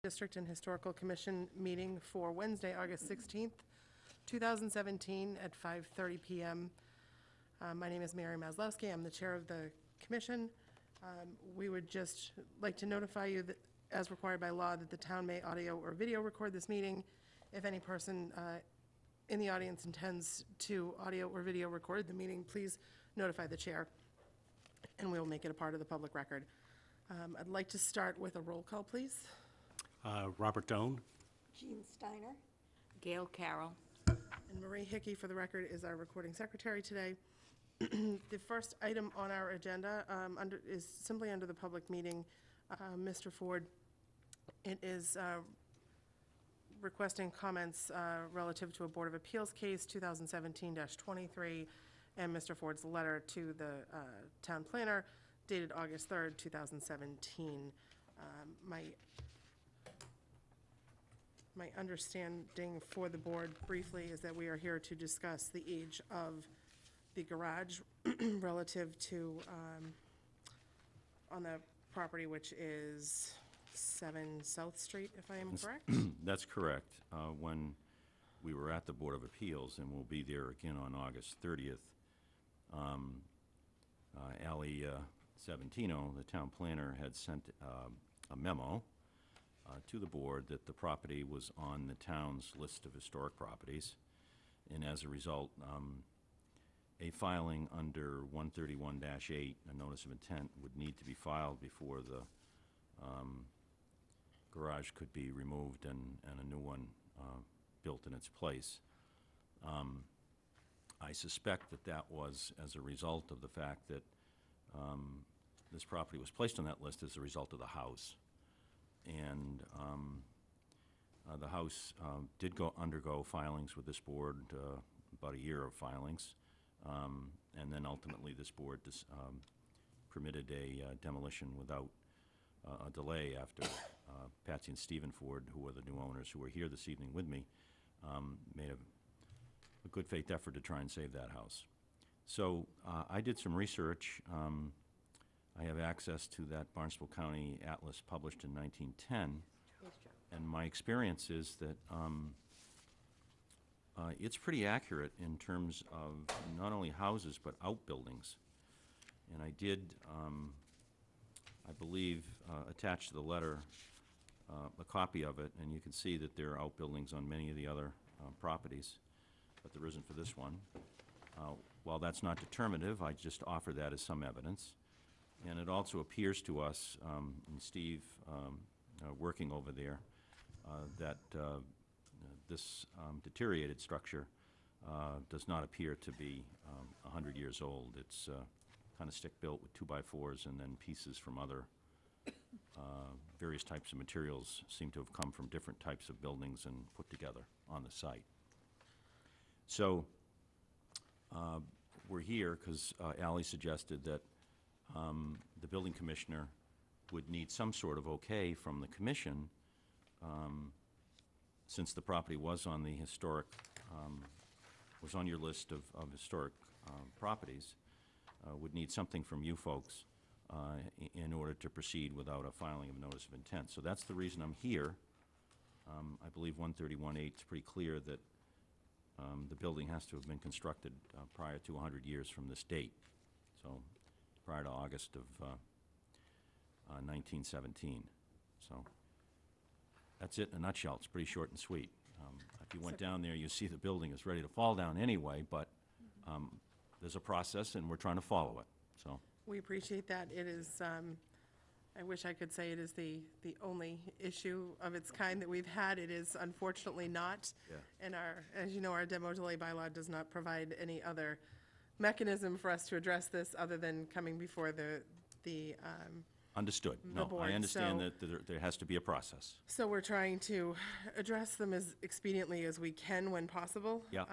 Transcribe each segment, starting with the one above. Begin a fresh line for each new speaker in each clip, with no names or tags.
District and Historical Commission meeting for Wednesday, August 16th, 2017 at 5:30 p.m. My name is Mary Maslowski. I'm the chair of the commission. We would just like to notify you that, as required by law, that the town may audio or video record this meeting. If any person in the audience intends to audio or video record the meeting, please notify the chair, and we will make it a part of the public record. I'd like to start with a roll call, please.
Robert Doan.
Jean Steiner.
Gail Carroll.
And Marie Hickey, for the record, is our recording secretary today. The first item on our agenda is simply under the public meeting. Mr. Ford, it is requesting comments relative to a Board of Appeals case, 2017-23, and Mr. Ford's letter to the town planner dated August 3rd, 2017. My understanding for the board briefly is that we are here to discuss the age of the garage relative to, on the property which is 7 South Street, if I am correct?
That's correct. When we were at the Board of Appeals, and we'll be there again on August 30th, Ally Savantino, the town planner, had sent a memo to the board that the property was on the town's list of historic properties, and as a result, a filing under 131-8, a notice of intent, would need to be filed before the garage could be removed and a new one built in its place. I suspect that that was as a result of the fact that this property was placed on that list as a result of the house. And the house did undergo filings with this board, about a year of filings, and then ultimately this board permitted a demolition without a delay after Patsy and Stephen Ford, who are the new owners who are here this evening with me, made a good faith effort to try and save that house. So I did some research. I have access to that Barnstable County Atlas published in 1910, and my experience is that it's pretty accurate in terms of not only houses but outbuildings. And I did, I believe, attach to the letter a copy of it, and you can see that there are outbuildings on many of the other properties, but there isn't for this one. While that's not determinative, I just offer that as some evidence. And it also appears to us, and Steve working over there, that this deteriorated structure does not appear to be 100 years old. It's kind of stick-built with 2x4s, and then pieces from other various types of materials seem to have come from different types of buildings and put together on the site. So we're here because Ally suggested that the building commissioner would need some sort of okay from the commission, since the property was on the historic, was on your list of historic properties, would need something from you folks in order to proceed without a filing of a notice of intent. So that's the reason I'm here. I believe 131-8 is pretty clear that the building has to have been constructed prior to 100 years from this date, so prior to August of 1917. So that's it in a nutshell. It's pretty short and sweet. If you went down there, you see the building is ready to fall down anyway, but there's a process, and we're trying to follow it. So
We appreciate that. It is, I wish I could say it is the only issue of its kind that we've had. It is unfortunately not.
Yeah.
And as you know, our demo delay bylaw does not provide any other mechanism for us to address this other than coming before the
understood.
the
No,
board.
I understand
So-
that there has to be a process.
So we're trying to address them as expediently as we can when possible.
Yeah.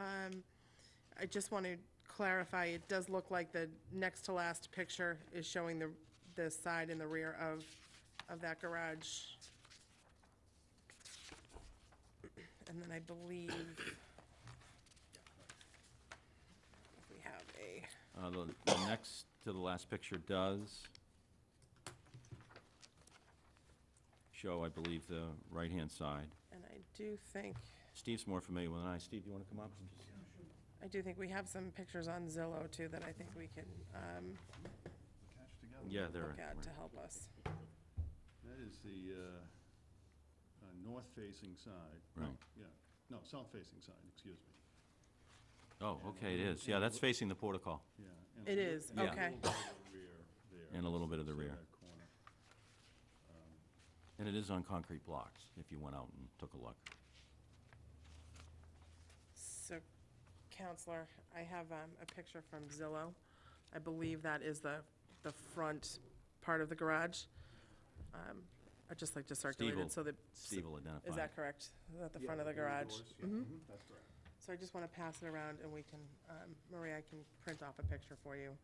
I just want to clarify, it does look like the next to last picture is showing the side and the rear of that garage. And then I believe we have a,
The next to the last picture does show, I believe, the right-hand side.
And I do think,
Steve's more familiar with it than I. Steve, you want to come up?
we have some pictures on Zillow too that I think we can
Yeah, they're.
look at to help us.
That is the north-facing side. No,
Right.
Yeah, no, south-facing side, excuse me.
Oh, okay, it is. Yeah, that's facing the portico
Yeah. and
It
a
is,
little-
okay.
and a little bit of the rear there.
and a little bit of the
So
rear.
that corner.
And it is on concrete blocks, if you went out and took a look.
So, Counselor, I have a picture from Zillow. I believe that is the front part of the garage. I'd just like to circulate
will-
it so that,
Steve will identify.
is
it.
that correct? Is that the
Yeah,
front of the
rear
garage?
doors, yeah.
Mhm.
That's correct.
So I just want to pass it around and we can, Maria, I can print off a picture for you.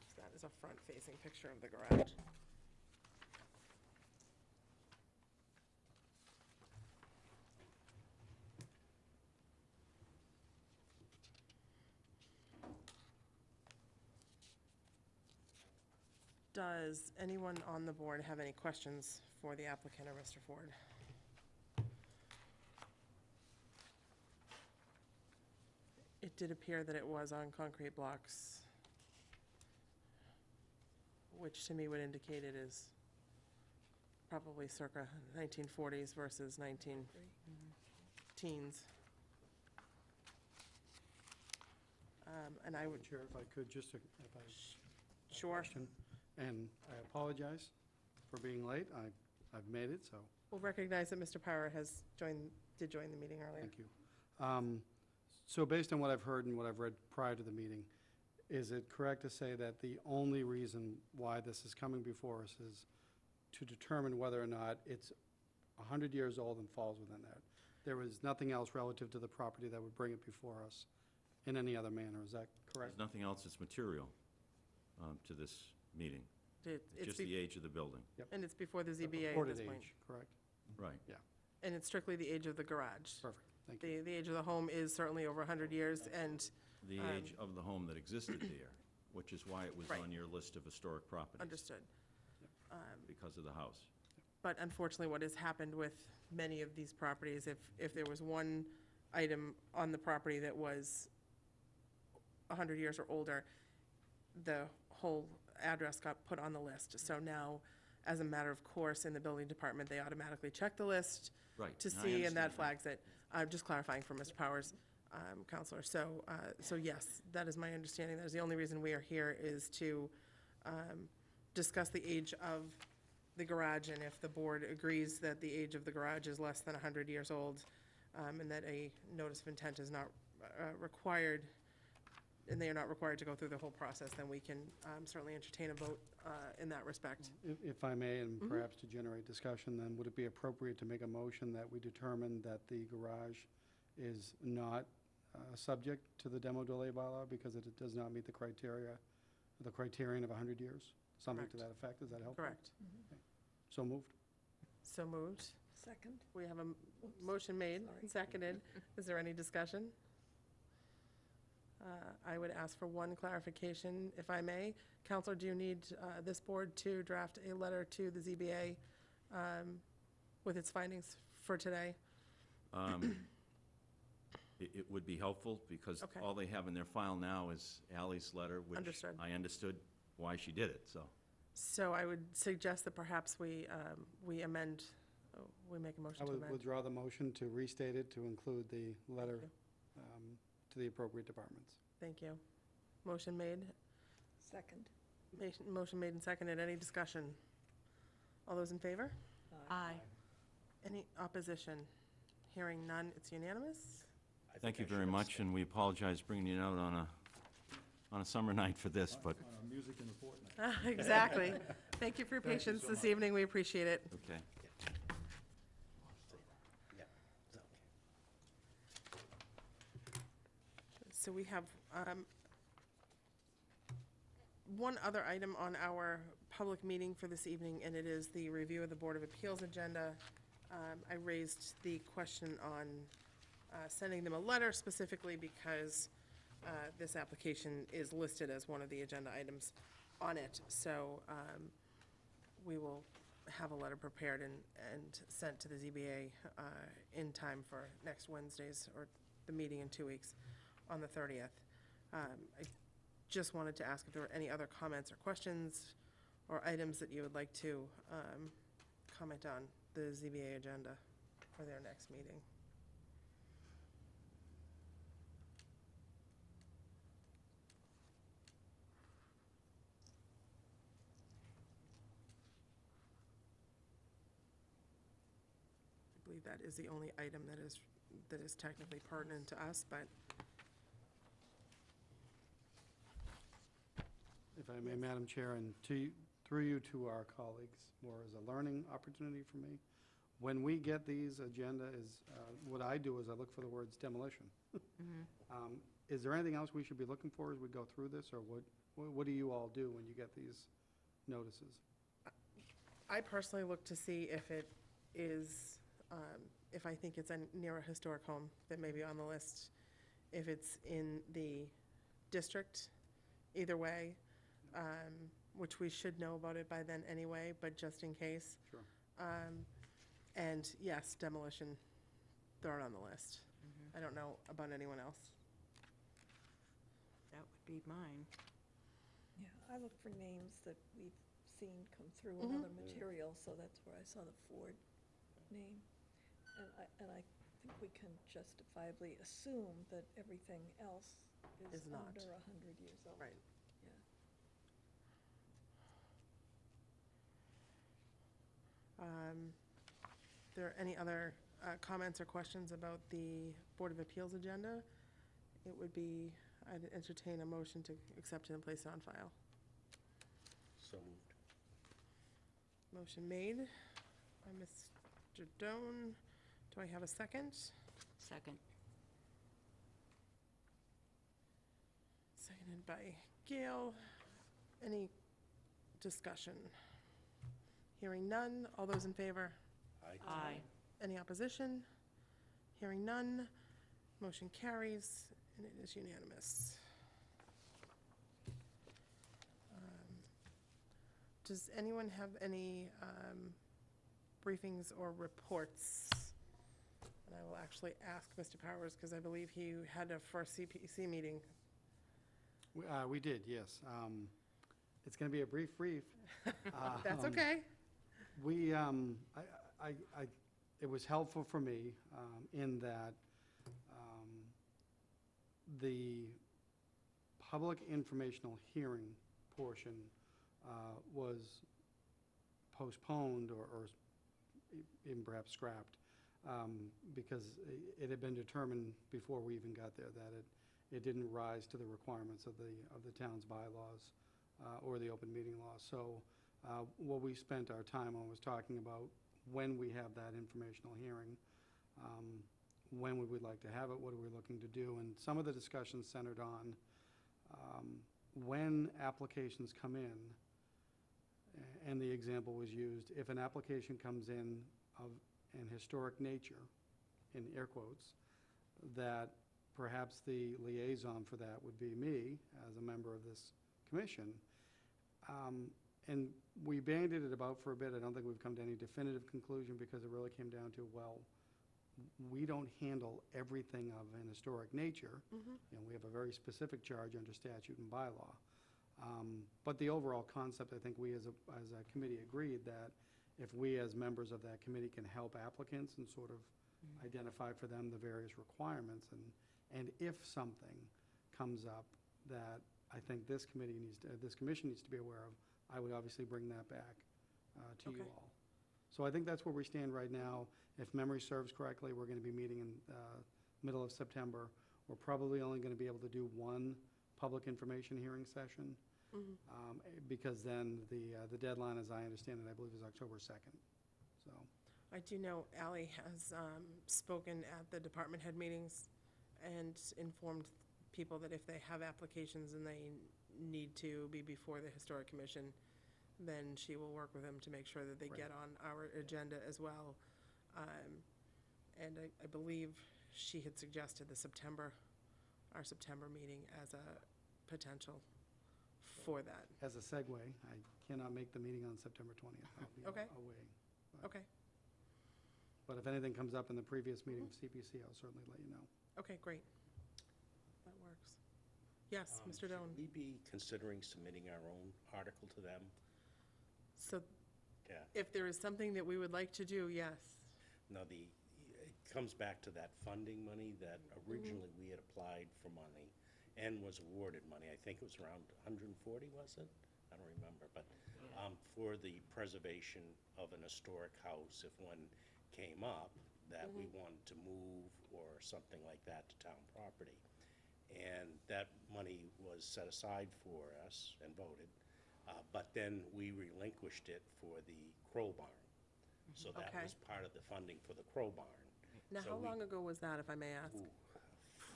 So that is a front-facing picture of the garage. Does anyone on the board have any questions for the applicant or Mr. Ford? It did appear that it was on concrete blocks, which to me would indicate it is probably circa 1940s versus 19-teens. And I would,
Chair, if I could, just if I
sure,
question, and I apologize for being late. I've made it, so
we'll recognize that Mr. Power did join the meeting earlier.
thank you. So based on what I've heard and what I've read prior to the meeting, is it correct to say that the only reason why this is coming before us is to determine whether or not it's 100 years old and falls within that? There was nothing else relative to the property that would bring it before us in any other manner, is that correct?
There's nothing else that's material to this meeting. It's just the age of the building.
And it's before the ZBA at
Reported
this point.
age, correct?
Right.
And it's strictly the age of the garage.
Perfect, thank you.
The age of the home is certainly over 100 years, and
The age of the home that existed there, which is why it was
Right.
on your list of historic properties.
understood.
Because of the house.
But unfortunately, what has happened with many of these properties, if there was one item on the property that was 100 years or older, the whole address got put on the list. So now, as a matter of course, in the building department, they automatically check the list
Right.
to
and I
see, and that
understand
flags it. I'm just clarifying for Mr. Powers, Counselor. So yes, that is my understanding. That is the only reason we are here, is to discuss the age of the garage, and if the board agrees that the age of the garage is less than 100 years old, and that a notice of intent is not required, and they are not required to go through the whole process, then we can certainly entertain a vote in that respect.
If I may, and perhaps to generate discussion, then would it be appropriate to make a motion that we determine that the garage is not subject to the demo delay bylaw because it does not meet the criterion of 100 years? Something to
Correct.
that effect, is that helpful?
Correct.
So moved.
So moved.
Second?
We have a motion made and seconded. Is there any discussion? I would ask for one clarification, if I may. Counselor, do you need this board to draft a letter to the ZBA with its findings for today?
It would be helpful, because
Okay.
all they have in their file now is Ally's letter, which
Understood.
I understood why she did it, so.
So I would suggest that perhaps we amend, we make a
I
motion to
would
amend.
withdraw the motion to restate it, to include the letter
you.
to the appropriate departments.
Thank you. Motion made,
Second.
motion made and seconded. Any discussion? All those in favor?
Aye.
Any opposition? Hearing none, it's unanimous.
Thank you very much, and we apologize bringing you out on a summer night for this, but,
Music in the fortnight.
Exactly. Thank you for your patience this evening. We appreciate it.
okay.
So we have one other item on our public meeting for this evening, and it is the review of the Board of Appeals agenda. I raised the question on sending them a letter specifically because this application is listed as one of the agenda items. on it. So we will have a letter prepared and sent to the ZBA in time for next Wednesday's, or the meeting in 2 weeks, on the 30th. I just wanted to ask if there were any other comments or questions or items that you would like to comment on the ZBA agenda for their next meeting. I believe that is the only item that is technically pertinent to us, but
If I may, Madam Chair, and through you to our colleagues, more as a learning opportunity for me. When we get these agenda, what I do is I look for the words demolition. Is there anything else we should be looking for as we go through this, or what do you all do when you get these notices?
I personally look to see if it is, if I think it's near a historic home that may be on the list, if it's in the district, either way, which we should know about it by then anyway, but just in case.
Sure.
And yes, demolition, throw it on the list. I don't know about anyone else.
That would be mine.
Yeah, I look for names that we've seen come through in other materials, so that's where I saw the Ford name. And I think we can justifiably assume that everything else is
Is not.
under 100 years old.
Right.
Yeah.
There any other comments or questions about the Board of Appeals agenda? It would be, I'd entertain a motion to accept it and place it on file.
So moved.
Motion made by Mr. Doan. Do I have a second?
Second.
Seconded by Gail. Any discussion? Hearing none. All those in favor?
Aye.
Any opposition? Hearing none. Motion carries, and it is unanimous. Does anyone have any briefings or reports? And I will actually ask Mr. Powers, because I believe he had a first CPC meeting.
We did, yes. It's going to be a brief.
That's okay.
It was helpful for me in that the public informational hearing portion was postponed or even perhaps scrapped because it had been determined before we even got there that it didn't rise to the requirements of the town's bylaws or the open meeting law. So what we spent our time on was talking about when we have that informational hearing, when we would like to have it, what are we looking to do, and some of the discussions centered on when applications come in, and the example was used, if an application comes in of an historic nature, in air quotes, that perhaps the liaison for that would be me as a member of this commission. And we bandied it about for a bit. I don't think we've come to any definitive conclusion because it really came down to, well, we don't handle everything of an historic nature. You know, we have a very specific charge under statute and bylaw. But the overall concept, I think we as a committee agreed that if we as members of that committee can help applicants and sort of identify for them the various requirements, and if something comes up that I think this commission needs to be aware of, I would obviously bring that back to you
Okay.
all. So I think that's where we stand right now. If memory serves correctly, we're going to be meeting in middle of September. We're probably only going to be able to do one public information hearing session because then the deadline, as I understand it, I believe is October 2nd. So
I do know Ally has spoken at the department head meetings and informed people that if they have applications and they need to be before the Historic Commission, then she will work with them to make sure that they get on our agenda as well. And I believe she had suggested our September meeting as a potential for that.
As a segue, I cannot make the meeting on September 20th. I'll be
Okay.
away.
Okay,
But if anything comes up in the previous meeting of CPC, I'll certainly let you know.
okay, great. That works. Yes, Mr. Doan.
Should we be considering submitting our own article to them?
So
Yeah.
if there is something that we would like to do, yes.
No, it comes back to that funding money that originally we had applied for money and was awarded money. I think it was around 140, was it? I don't remember, but for the preservation of an historic house, if one came up that we wanted to move or something like that to town property. And that money was set aside for us and voted, but then we relinquished it for the Crow Barn. So that
Okay.
was part of the funding for the Crow Barn.
Now,
So
how
we-
long ago was that, if I may ask?
Ooh,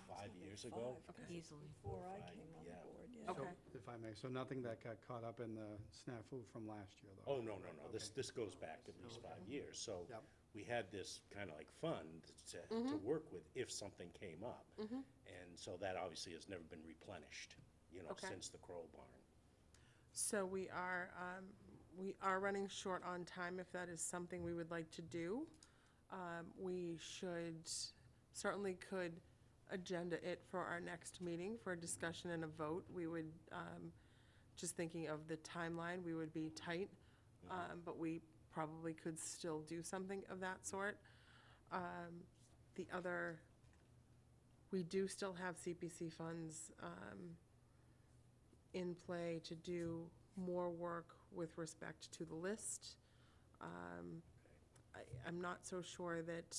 5 years ago?
Five, 'cause
Easily.
Before I
Five,
came on
yeah.
board, yeah.
Okay.
So, if I may, so nothing that got caught up in the snafu from last year, though?
Oh, no. This goes back at least 5 years. So
Yep.
we had this kind of like fund to work with if something came up. And so that obviously has never been replenished,
Okay.
since the Crow Barn.
So we are running short on time if that is something we would like to do. We certainly could agenda it for our next meeting for a discussion and a vote. We would, just thinking of the timeline, we would be tight, but we probably could still do something of that sort. We do still have CPC funds in play to do more work with respect to the list. I'm not so sure that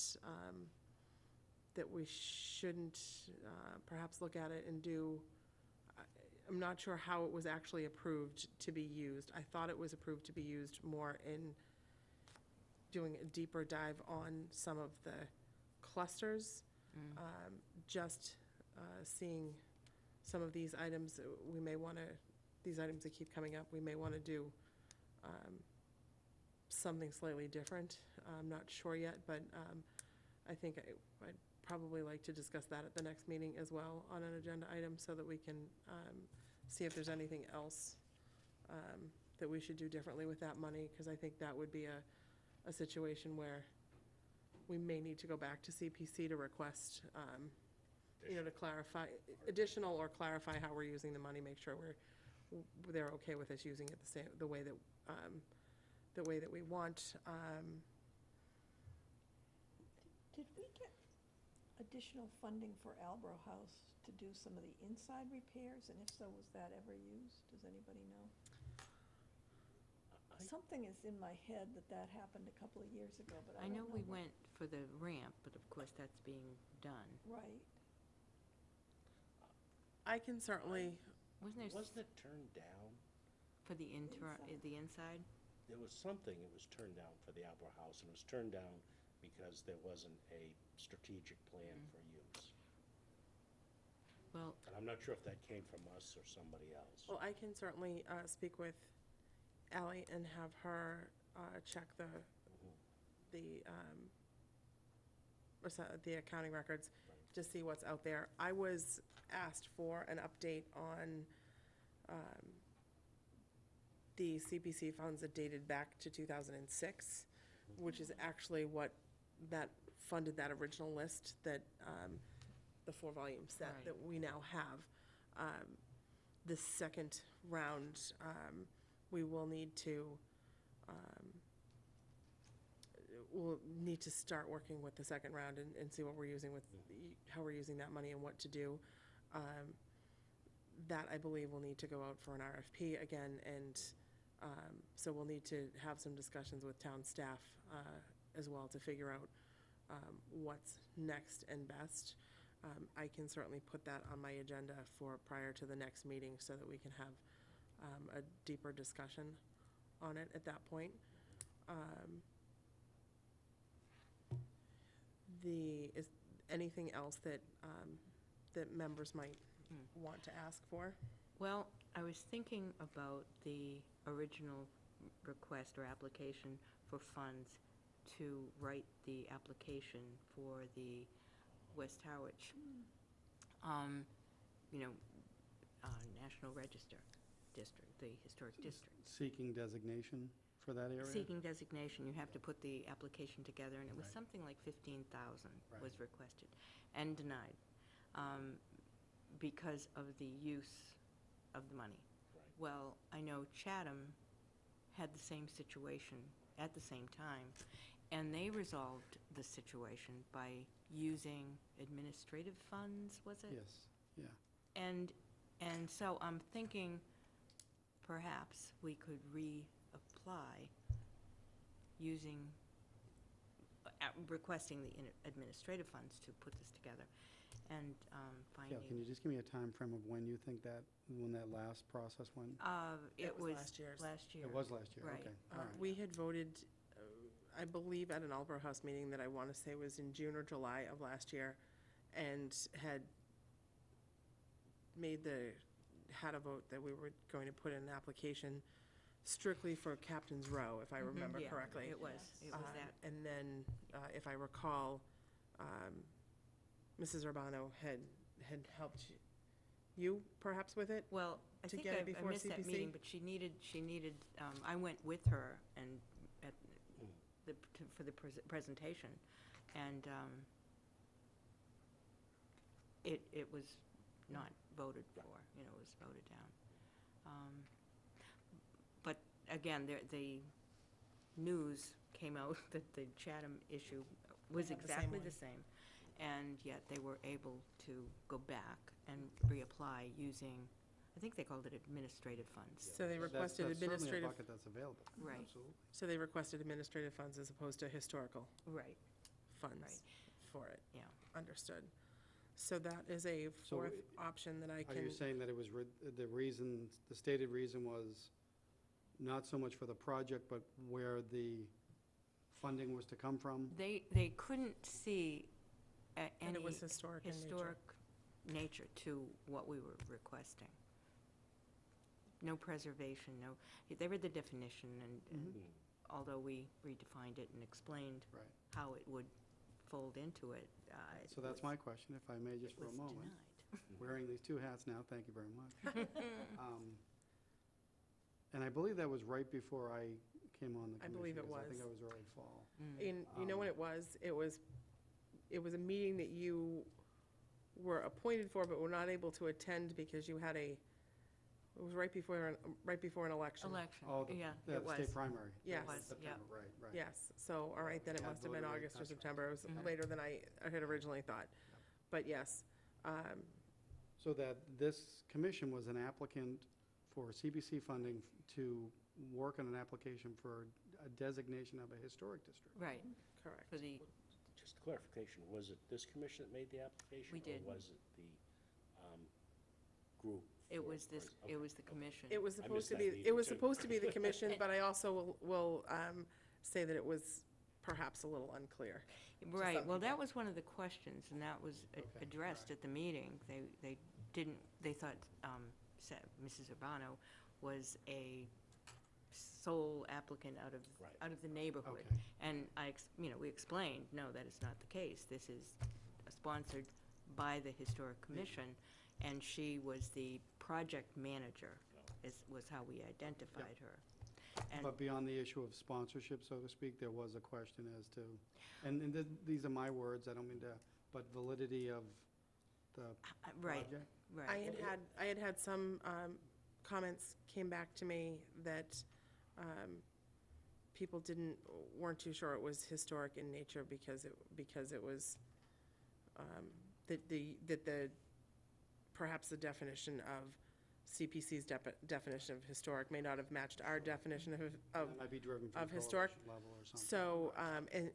we shouldn't perhaps look at it and do, I'm not sure how it was actually approved to be used. I thought it was approved to be used more in doing a deeper dive on some of the clusters. Just seeing some of these items, we may want to, these items that keep coming up, we may want to do something slightly different. I'm not sure yet, but I think I'd probably like to discuss that at the next meeting as well on an agenda item so that we can see if there's anything else that we should do differently with that money, because I think that would be a situation where we may need to go back to CPC to request, to clarify, additional or clarify how we're using the money, make sure they're okay with us using it the way that we want.
Did we get additional funding for Albro House to do some of the inside repairs? And if so, was that ever used? Does anybody know? Something is in my head that happened a couple of years ago, but I
I
don't
know
know.
we went for the ramp, but of course that's being done.
Right.
I can certainly,
Wasn't there,
Wasn't it turned down?
for the inside?
There was something, it was turned down for the Opera House, and it was turned down because there wasn't a strategic plan for use.
Well,
And I'm not sure if that came from us or somebody else.
well, I can certainly speak with Ally and have her check the accounting records to see what's out there. I was asked for an update on the CPC funds that dated back to 2006, which is actually what that funded that original list that, the 4-volume set
Right.
that we now have. The second round, we will need to, we'll need to start working with the second round and see what we're using with, how we're using that money and what to do. That, I believe, will need to go out for an RFP again, and so we'll need to have some discussions with town staff as well to figure out what's next and best. I can certainly put that on my agenda for prior to the next meeting so that we can have a deeper discussion on it at that point. Is anything else that members might want to ask for?
well, I was thinking about the original request or application for funds to write the application for the West Harwich, National Register. district, the historic district.
Seeking designation for that area?
Seeking designation, you have to put the application together, and it was
Right.
something like 15,000
Right.
was requested and denied because of the use of the money.
Right.
Well, I know Chatham had the same situation at the same time, and they resolved the situation by using administrative funds, was it?
Yes, yeah.
And so I'm thinking perhaps we could reapply using, requesting the administrative funds to put this together and
Yeah, can
finding.
you just give me a time frame of when you think when that last process went?
It
was
was
last year's.
last year.
It was last year,
Right.
okay, all right.
We had voted, I believe at an Aldborough House meeting that I want to say was in June or July of last year, and had a vote that we were going to put in an application strictly for Captain's Row, if I remember
Yeah,
correctly.
It was that.
And then, if I recall, Mrs. Urbano had helped you perhaps with it?
Well, I
to
think
get it
I
before
missed that
CPC?
meeting, but she needed, I went with her and for the presentation, and it was not voted for, it was voted down. But again, the news came out that the Chatham issue was
They had the same
exactly
one.
the same, and yet they were able to go back and reapply using, I think they called it administrative funds.
So they requested
That's certainly
administrative,
a bucket that's available.
Right.
Absolutely.
so they requested administrative funds as opposed to historical
Right,
funds
Right.
for it.
yeah.
Understood. So that is a
So
fourth option that I
Are
can,
you saying that it was, the stated reason was not so much for the project, but where the funding was to come from?
They couldn't see
and
any
it was historic in nature.
historic nature to what we were requesting. No preservation, they read the definition, and although we redefined it and explained
Right.
how it would fold into it,
So that's my question, if I may, just for a moment.
denied.
Wearing these two hats now, thank you very much. And I believe that was right before I came on the
I
commission.
believe it
'cause I think
was.
I was early fall.
And you know what it was? It was a meeting that you were appointed for, but were not able to attend because you had it was right before an election.
Election,
Oh,
yeah,
the
it was.
state primary.
Yes.
was, yeah.
September, right, right.
Yes, so, all right, then it
Yeah,
must have been
voter rate,
August or
that's right.
September. It was
Mhm.
later than I had originally thought. But yes,
So that this commission was an applicant for CBC funding to work on an application for a designation of a historic district.
Right,
correct.
for the,
Just clarification, was it this commission that made the application?
We did.
Or was it the group?
it
for-
was this,
okay,
it was the
okay.
commission.
It was
I
supposed
missed
to
that
be,
meeting,
it was
too.
supposed to be the commission, but I also will say that it was perhaps a little unclear.
Right,
some
well, that
people.
was one of the questions, and that was
Okay,
addressed
right.
at the meeting. They didn't, they thought Mrs. Urbano was a sole applicant
Right.
out of the neighborhood.
Okay.
And we explained, no, that is not the case. This is sponsored by the Historic Commission, and she was the project manager, was how we identified her. And
But beyond the issue of sponsorship, so to speak, there was a question as to, and these are my words, I don't mean to, but validity of the
right,
project?
right.
I had had some comments came back to me that people weren't too sure it was historic in nature because it was that perhaps the definition of CPC's definition of historic may not have matched our definition of
That might be driven from
of historic.
coalition level or something.
So,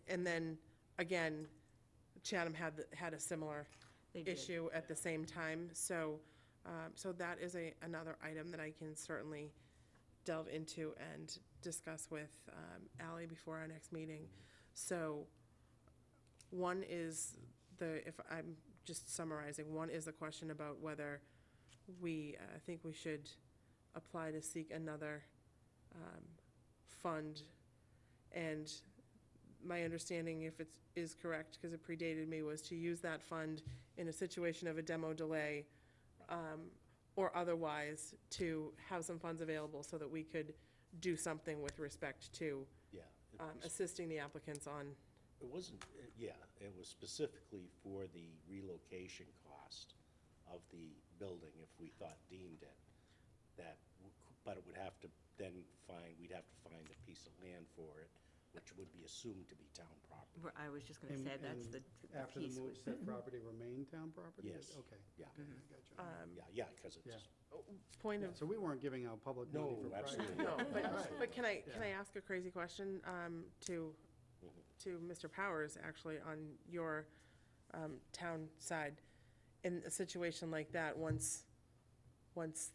and then, again, Chatham had a similar
They did.
issue at the same time. So that is another item that I can certainly delve into and discuss with Ally before our next meeting. So one is if I'm just summarizing, one is the question about whether we think we should apply to seek another fund. And my understanding, if it is correct, because it predated me, was to use that fund in a situation of a demo delay, or otherwise, to have some funds available so that we could do something with respect to
Yeah.
assisting the applicants on,
It wasn't, yeah, it was specifically for the relocation cost of the building if we thought deemed it. But it would have to then we'd have to find a piece of land for it, which would be assumed to be town property.
I was just gonna
And-
say, that's
and
the
After the
piece
move,
was,
said property remain town property?
Yes.
Okay.
Yeah,
Gotcha.
yeah, because
Yeah.
it's,
point
Yeah,
of,
so we weren't giving out public money
No,
for private.
absolutely
no,
Right.
but can I ask a crazy question to Mr. Powers, actually, on your town side? In a situation like that, once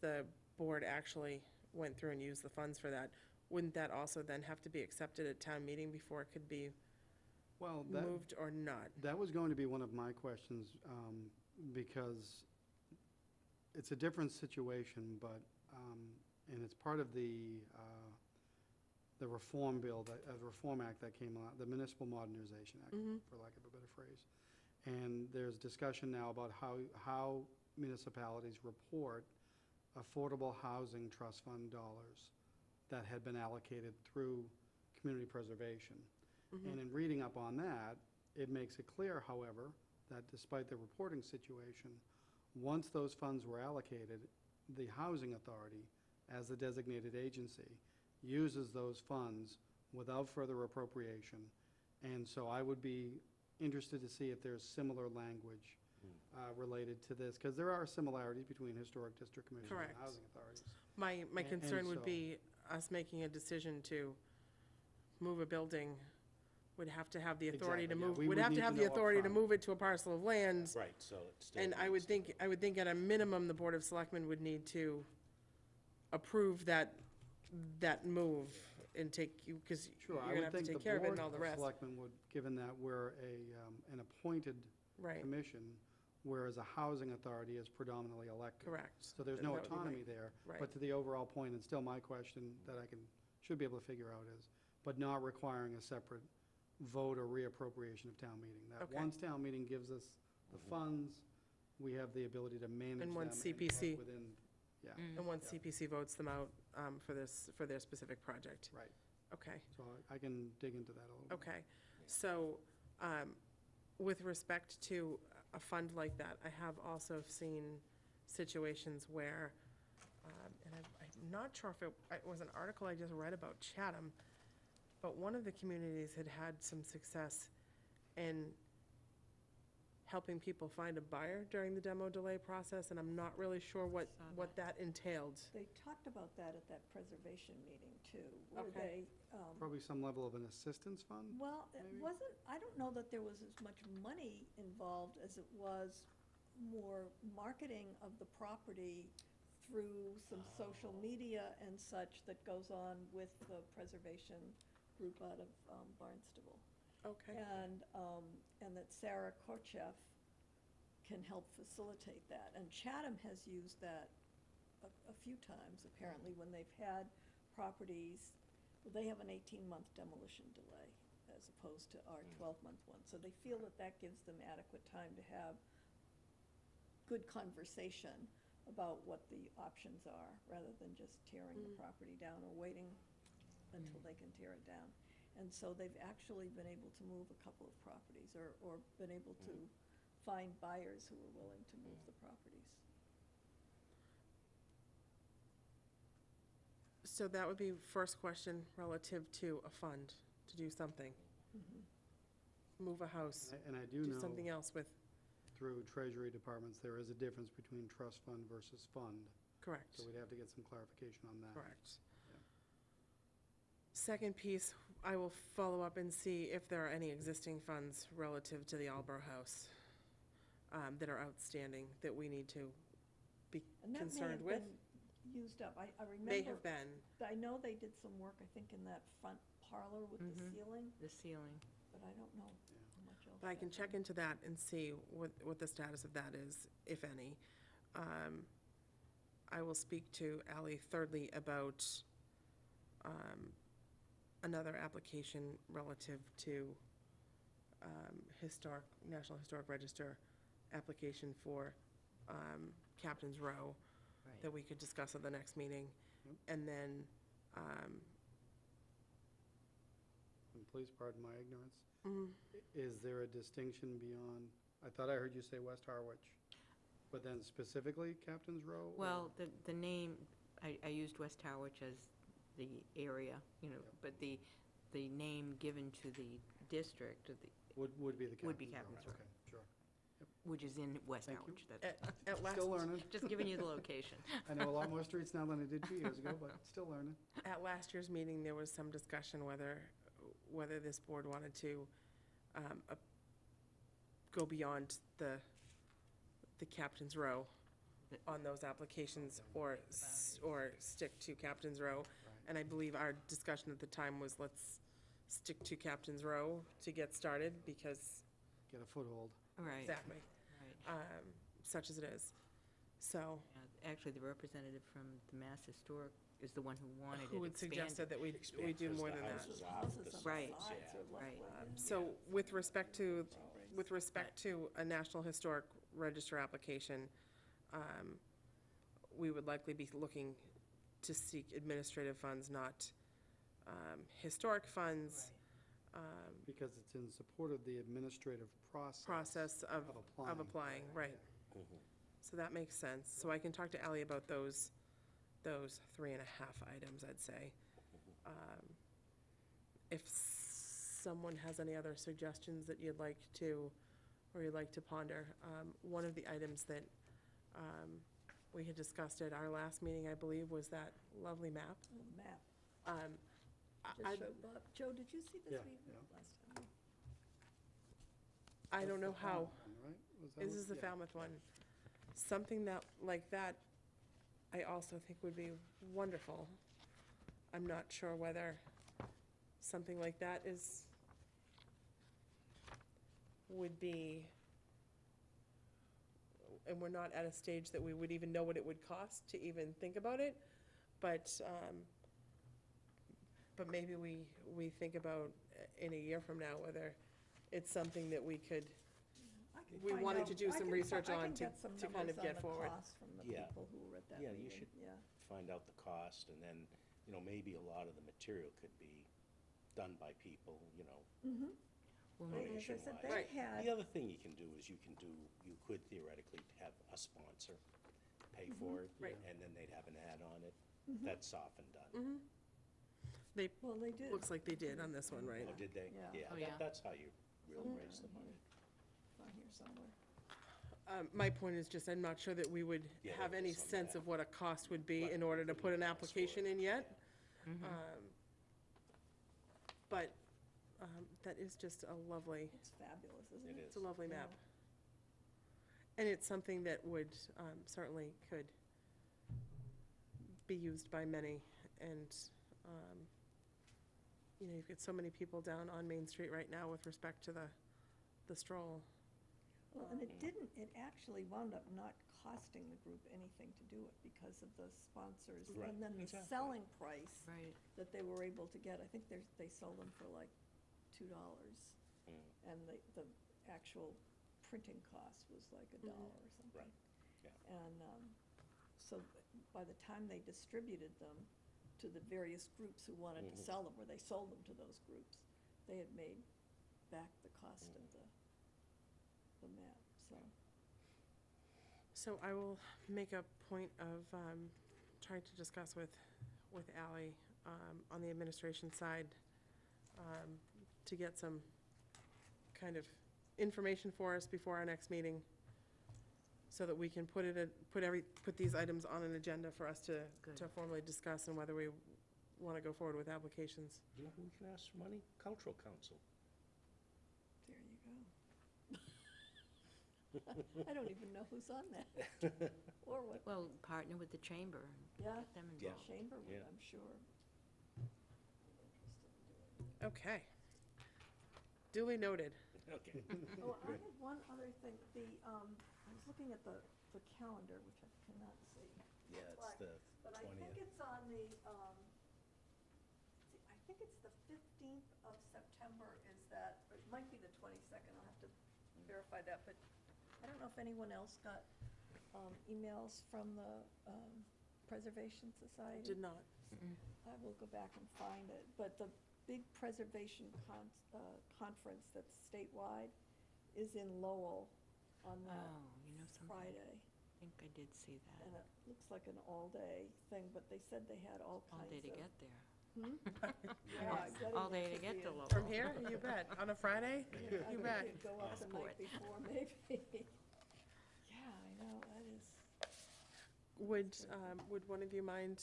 the board actually went through and used the funds for that, wouldn't that also then have to be accepted at town meeting before it could be
Well,
moved or not?
that was going to be one of my questions, because it's a different situation, but, and it's part of the reform bill, the Reform Act that came out, the Municipal Modernization Act, for lack of a better phrase. And there's discussion now about how municipalities report affordable housing trust fund dollars that had been allocated through community preservation. And in reading up on that, it makes it clear, however, that despite the reporting situation, once those funds were allocated, the Housing Authority, as the designated agency, uses those funds without further appropriation. And so I would be interested to see if there's similar language related to this, because there are similarities between historic district commissions
Correct.
and housing authorities.
My
And
concern would
so-
be us making a decision to move a building, would have to have the authority to
Exactly, yeah.
move,
We
would
would
have to
need
have
to
the
know
authority to
upfront.
move it to a parcel of land.
right, so it still.
And I
needs
would
to
think,
go.
I would think at a minimum, the Board of Selectmen would need to approve that move and take you, because
Sure,
you're
I
gonna
would
have to
think the
take care of it and
Board
all the
of
rest.
Selectmen would, given that we're an appointed
Right,
commission, whereas a housing authority is predominantly elected.
correct.
So there's
That
no
would be my-
autonomy there.
right.
But to the overall point, and still my question that I should be able to figure out is, but not requiring a separate vote or reappropriation of town meeting. That
Okay.
once town meeting gives us the funds, we have the ability to manage them.
once
and
CPC
work within, yeah,
And once
Yeah.
CPC votes them out for their specific project.
right.
Okay.
So I can dig into that a little bit.
Okay, so, with respect to a fund like that, I have also seen situations where, and I'm not sure if it was an article I just read about Chatham, but one of the communities had had some success in helping people find a buyer during the demo delay process, and I'm not really sure what that entailed.
They talked about that at that preservation meeting too, where
Okay.
they,
Probably some level of an assistance fund?
well, it
maybe?
wasn't, I don't know that there was as much money involved as it was more marketing of the property through some social media and such that goes on with the preservation group out of Barnstable.
Okay,
And that Sarah Korchef can help facilitate that. And Chatham has used that a few times, apparently, when they've had properties, well, they have an 18-month demolition delay as opposed to our 12-month one. So they feel that that gives them adequate time to have good conversation about what the options are, rather than just tearing the property down or waiting until they can tear it down. And so they've actually been able to move a couple of properties, or been able to find buyers who are willing to move the properties.
so that would be first question relative to a fund, to do something. Move a house,
And I do
do
know
something else with,
through treasury departments, there is a difference between trust fund versus fund.
correct.
So we'd have to get some clarification on that.
Correct. Second piece, I will follow up and see if there are any existing funds relative to the Alborough House that are outstanding that we need to be
And that may
concerned
have
with.
been used up. I
May
remember,
have been,
I know they did some work, I think, in that front parlor with the ceiling,
the ceiling.
but I don't know how much else.
but I can
they've
check
done.
into that and see what the status of that is, if any. I will speak to Ally thirdly about another application relative to National Historic Register application for Captain's Row,
Right.
that we could discuss at the next meeting.
Yep.
And then,
And please pardon my ignorance.
mhm.
Is there a distinction beyond, I thought I heard you say West Harwich, but then specifically Captain's Row? or-
Well, the name, I used West Harwich as the area, you know,
Yep.
but the name given to the district,
Would be the Captain's Row?
Would be Captain's Row.
Okay, sure.
which is in West
Thank you.
Harwich. That's
At last,
Still learning.
just giving you the location.
I know a lot more streets now than I did 2 years ago, but still learning.
at last year's meeting, there was some discussion whether this board wanted to go beyond the Captain's Row on those applications, or stick to Captain's Row. And I believe our discussion at the time was, let's stick to Captain's Row to get started, because,
Get a foothold.
Right,
exactly,
right.
such as it is. So,
Yeah, actually, the representative from the Mass Historic is the one who wanted it
who had
expanded.
suggested that we do
Because
more
the
than that?
houses off
Houses
the
on the
Right.
sides are
Right.
lovely.
So with respect to a National Historic Register application, we would likely be looking to seek administrative funds, not historic funds,
Because it's in support of the administrative
process of applying, right. So that makes sense. So I can talk to Ally about those 3.5 items, I'd say. If someone has any other suggestions that you'd like to ponder, one of the items that we had discussed at our last meeting, I believe, was that lovely map.
Oh, the map.
I
Just showed Bob. Joe, did you see this
Yeah,
meeting
yeah.
last time?
I don't know how.
Right? Was that
This
what-
is the
yeah.
Falmouth one. Something like that, I also think would be wonderful. I'm not sure whether something like that would be, and we're not at a stage that we would even know what it would cost to even think about it, but maybe we think about in a year from now whether it's something that we could,
I can
we
find
wanted
out-
to do
I
some
can
research
fi- I
on
can
to
get some
kind of
numbers on
get
the
forward.
cost from the
Yeah.
people who were at that
Yeah,
meeting.
you should
Yeah.
find out the cost, and then, maybe a lot of the material could be done by people,
Well,
They- As I said,
donation-wise.
they
Right.
had,
The other thing you can do is you could theoretically have a sponsor pay for it.
Right.
And then they'd have an ad on it. That's often done.
well, they did.
Looks like they did on this one, right?
Oh, did they?
Yeah.
Oh, yeah.
That's how you really raise the money.
On here somewhere.
My point is just, I'm not sure that we would
Yeah,
have
there
any
is some
sense
map.
of what a cost would be
Right,
in order to put an
ask for
application
it.
in yet.
Yeah.
But that is just a lovely,
It's fabulous, isn't
It
it?
it's a lovely
Yeah.
map. And it's something that would, certainly could be used by many. And, you've got so many people down on Main Street right now with respect to the stroll.
Well, and it didn't, it actually wound up not costing the group anything to do it because of the sponsors.
Right,
And then the
exactly.
selling price
right.
that they were able to get, I think they sold them for like $2. And the actual printing cost was like $1 or something.
Right, yeah.
And so by the time they distributed them to the various groups who wanted to sell them, or they sold them to those groups, they had made back the cost of the map, so.
So I will make a point of trying to discuss with Ally on the administration side to get some kind of information for us before our next meeting, so that we can put these items on an agenda for us to
Good.
formally discuss, and whether we want to go forward with applications.
You know who we can ask for money? Cultural Council.
There you go. I don't even know who's on that, or what,
Well, partner with the chamber and
yeah,
get them
Yeah.
involved.
chamber would,
Yeah.
I'm sure.
Okay. Duly noted.
Okay.
Oh, I had one other thing, I was looking at the calendar, which I cannot see.
Yeah, it's the
But I think
20th.
it's on the, I think it's the 15th of September is that, or it might be the 22nd, I'll have to verify that, but I don't know if anyone else got emails from the Preservation Society?
Did not.
I will go back and find it, but the big preservation conference that's statewide is in Lowell on that
Oh, you know something?
Friday.
I think I did see that.
And it looks like an all-day thing, but they said they had all
All
kinds
day
of.
to get there.
Yeah, I bet
All
it
day to
could
get
be
to
a-
Lowell.
From here, you bet. On a Friday,
I
you
think
bet.
you'd go up the
Passport.
night before, maybe. Yeah, I know, that is.
Would one of you mind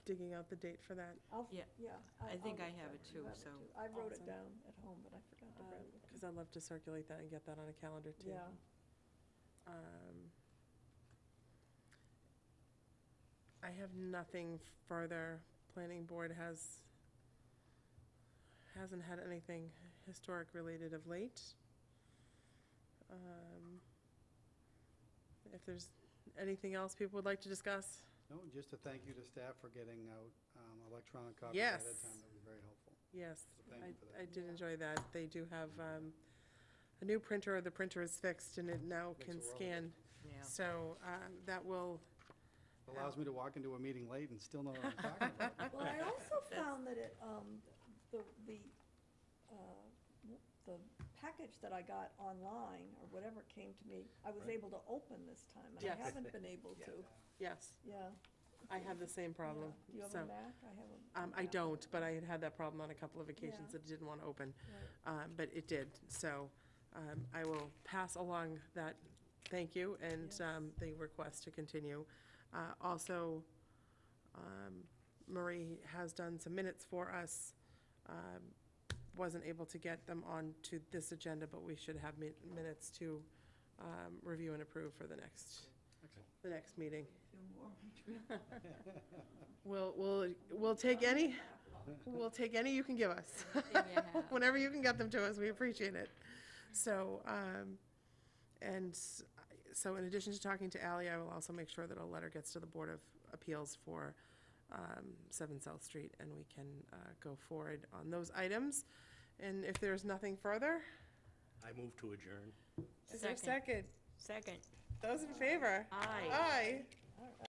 digging out the date for that?
Yeah, I think I have it too, so.
I wrote it
Awesome.
down at home, but I forgot to bring it with me.
Because I'd love to circulate that and get that on a calendar too.
Yeah,
I have nothing further. Planning board hasn't had anything historic related of late. If there's anything else people would like to discuss?
No, just a thank you to staff for getting out electronic copies
Yes.
ahead of time. That was very helpful.
Yes,
So thank you for that.
I did enjoy that. They do have a new printer. The printer is fixed and it now
Makes
can
a world of
scan.
Yeah.
So that will,
Allows me to walk into a meeting late and still know what I'm talking about.
well, I also found that it, the package that I got online, or whatever came to me, I was able to open this time, and
Yes.
I haven't been able to,
yes,
yeah.
I have the same problem.
Yeah. Do you have
So,
a Mac? I have a.
I
Mac.
don't, but I had had that problem on a couple of occasions
Yeah.
that it didn't want to open.
Right.
But it did. So I will pass along that thank you and
Yes.
the request to continue. Also, Marie has done some minutes for us. Wasn't able to get them onto this agenda, but we should have minutes to review and approve for the next meeting. We'll take any you can give us. Whenever you can get them to us, we appreciate it. So, so in addition to talking to Ally, I will also make sure that a letter gets to the Board of Appeals for 7 South Street, and we can go forward on those items. And if there's nothing further,
I move to adjourn.
is there a
Second.
second?
Second.
Those in favor?
Aye.
Aye.